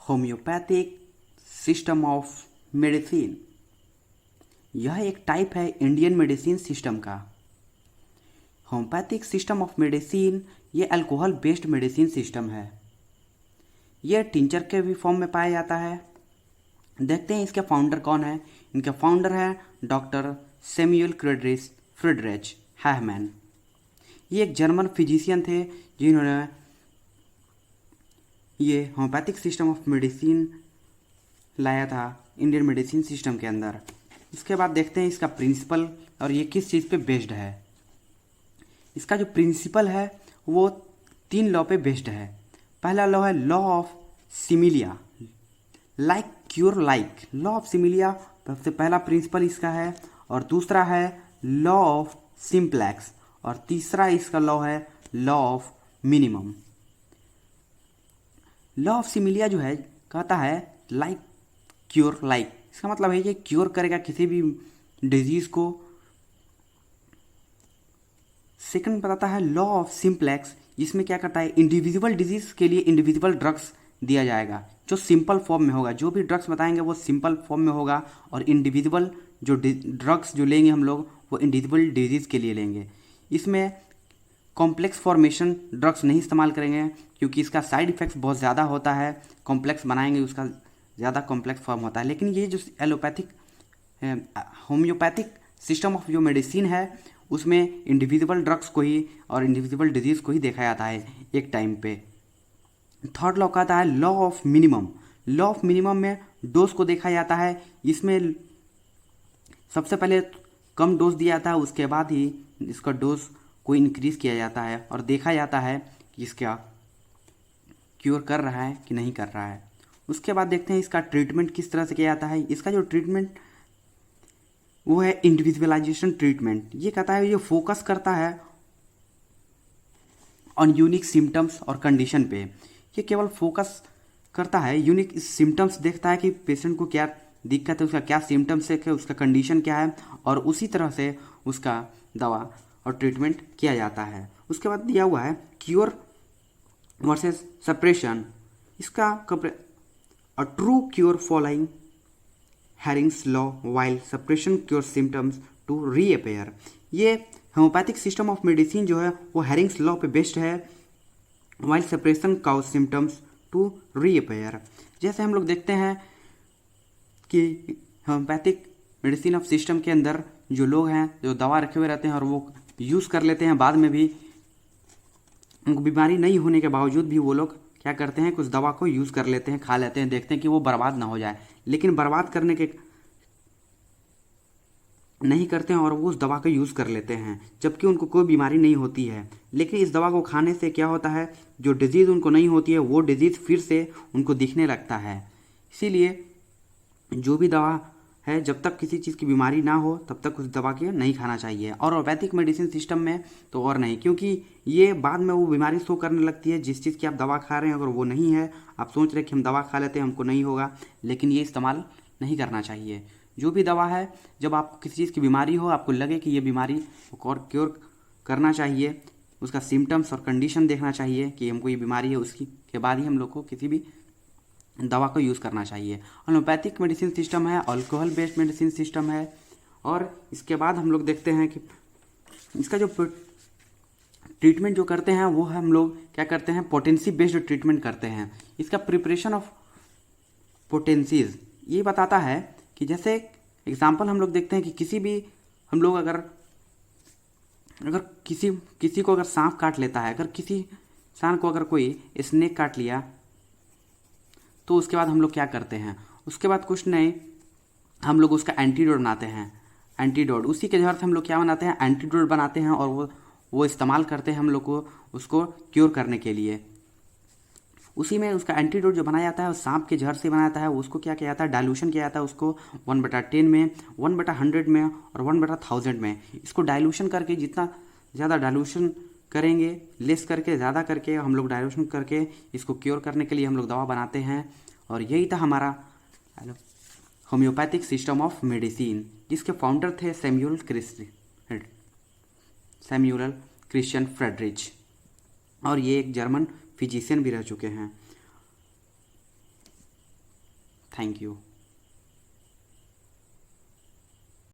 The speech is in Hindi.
Homeopathic system of medicine. यह एक टाइप है इंडियन मेडिसिन सिस्टम का। होम्योपैथिक सिस्टम ऑफ मेडिसिन ये अल्कोहल बेस्ड मेडिसिन सिस्टम है। यह टिंचर के भी फॉर्म में पाया जाता है। देखते हैं इसके फाउंडर कौन है। इनके फाउंडर है डॉक्टर सैमुअल फ्रिडरिच हैहमैन। ये एक जर्मन फिजिशियन थे जिन्होंने ये होम्योपैथिक सिस्टम ऑफ मेडिसिन लाया था इंडियन मेडिसिन सिस्टम के अंदर। इसके बाद देखते हैं इसका प्रिंसिपल और ये किस चीज़ पे बेस्ड है। इसका जो प्रिंसिपल है वो 3 लॉ पे बेस्ड है। पहला लॉ है law of similia, like cure like. Law of similia सबसे पहला प्रिंसिपल इसका है, और दूसरा है लॉ ऑफ सिंप्लेक्स, और तीसरा इसका लॉ है law of minimum. Law of similia जो है कहता है लाइक क्योर लाइक। इसका मतलब है ये क्योर करेगा किसी भी डिजीज को। सेकंड बताता है लॉ ऑफ सिंप्लेक्स, जिसमें क्या करता है इंडिविजुअल डिजीज के लिए इंडिविजुअल ड्रग्स दिया जाएगा जो सिंपल फॉर्म में होगा। जो भी ड्रग्स बताएंगे वो सिंपल फॉर्म में होगा, और इंडिविजुअल जो ड्रग्स जो लेंगे हम लोग वो इंडिविजुअल डिजीज के लिए लेंगे। इसमें कॉम्प्लेक्स फॉर्मेशन ड्रग्स नहीं इस्तेमाल करेंगे क्योंकि इसका साइड इफेक्ट्स बहुत ज़्यादा होता है। कॉम्प्लेक्स बनाएंगे उसका ज़्यादा कॉम्प्लेक्स फॉर्म होता है। लेकिन ये जो होम्योपैथिक सिस्टम ऑफ जो मेडिसिन है उसमें इंडिविजुअल ड्रग्स को ही और इंडिविजुअल डिजीज़ को ही देखा जाता है एक टाइम पे। थर्ड लॉ कहता है law of minimum. Law of minimum में डोज को देखा जाता है। इसमें सबसे पहले कम डोज दिया जाता है, उसके बाद ही इसका डोज को इंक्रीज किया जाता है और देखा जाता है कि इसका क्योर कर रहा है कि नहीं कर रहा है। उसके बाद देखते हैं इसका ट्रीटमेंट किस तरह से किया जाता है। इसका जो ट्रीटमेंट वो है इंडिविजुअलाइजेशन ट्रीटमेंट। ये कहता है ये फोकस करता है ऑन यूनिक सिम्टम्स और कंडीशन पे। ये केवल फोकस करता है यूनिक सिम्टम्स, देखता है कि पेशेंट को क्या दिक्कत है, उसका क्या सिम्टम्स है, उसका कंडीशन क्या है, और उसी तरह से उसका दवा और ट्रीटमेंट किया जाता है। उसके बाद दिया हुआ है क्योर वर्सेस सप्रेशन। इसका a true cure following Hering's law while suppression cure symptoms to reappear. ये होम्योपैथिक सिस्टम ऑफ मेडिसिन जो है वो हैरिंग्स लॉ पे बेस्ड है, while suppression cause symptoms to reappear. जैसे हम लोग देखते हैं कि होम्योपैथिक मेडिसिन ऑफ सिस्टम के अंदर जो लोग हैं जो दवा रखे हुए रहते हैं और वो यूज़ कर लेते हैं, बाद में भी उनको बीमारी नहीं होने के बावजूद भी वो लोग क्या करते हैं, कुछ दवा को यूज़ कर लेते हैं, खा लेते हैं, देखते हैं कि वो बर्बाद ना हो जाए। लेकिन बर्बाद करने के नहीं करते हैं और वो उस दवा का यूज़ कर लेते हैं जबकि उनको कोई बीमारी नहीं होती है। लेकिन इस दवा को खाने से क्या होता है, जो डिजीज़ उनको नहीं होती है वो डिजीज़ फिर से उनको दिखने लगता है। इसीलिए जो भी दवा है जब तक किसी चीज़ की बीमारी ना हो तब तक उस दवा की नहीं खाना चाहिए। और होम्योपैथिक मेडिसिन सिस्टम में तो और नहीं, क्योंकि ये बाद में वो बीमारी शो करने लगती है जिस चीज़ की आप दवा खा रहे हैं। अगर वो नहीं है, आप सोच रहे हैं कि हम दवा खा लेते हैं हमको नहीं होगा, लेकिन ये इस्तेमाल नहीं करना चाहिए। जो भी दवा है, जब आपको किसी चीज़ की बीमारी हो, आपको लगे कि ये बीमारी और क्योर करना चाहिए, उसका सिम्टम्स और कंडीशन देखना चाहिए कि हमको ये बीमारी है, उसकी के बाद ही हम लोग को किसी भी दवा को यूज़ करना चाहिए। होम्योपैथिक मेडिसिन सिस्टम है, अल्कोहल बेस्ड मेडिसिन सिस्टम है। और इसके बाद हम लोग देखते हैं कि इसका जो ट्रीटमेंट जो करते हैं वो हम लोग क्या करते हैं, पोटेंसी बेस्ड ट्रीटमेंट करते हैं। इसका प्रिपरेशन ऑफ पोटेंसीज ये बताता है कि जैसे एग्जांपल हम लोग देखते हैं कि किसी भी हम लोग अगर किसी को अगर सांप काट लेता है, अगर किसी इंसान को अगर कोई स्नेक काट लिया तो उसके बाद हम लोग क्या करते हैं, उसके बाद कुछ नहीं, हम लोग उसका एंटीडोट बनाते हैं। एंटीडोट उसी के जहर से हम लोग क्या बनाते हैं, एंटीडोट बनाते हैं, और वो इस्तेमाल करते हैं हम लोग को उसको क्योर करने के लिए। उसी में उसका एंटीडोट जो बनाया जाता है वो सांप के जहर से बनाया जाता है। उसको क्या किया जाता है, डाइल्यूशन किया जाता है उसको 1/10 में, 1/100 में और 1/1000 में। इसको डाइल्यूशन करके जितना ज़्यादा डाइल्यूशन करेंगे, लेस करके ज़्यादा करके हम लोग डाइल्यूशन करके इसको क्योर करने के लिए हम लोग दवा बनाते हैं। और यही था हमारा होम्योपैथिक सिस्टम ऑफ मेडिसिन, जिसके फाउंडर थे सैमुअल क्रिश्चियन फ्रेडरिच, और ये एक जर्मन फिजिशियन भी रह चुके हैं। Thank you.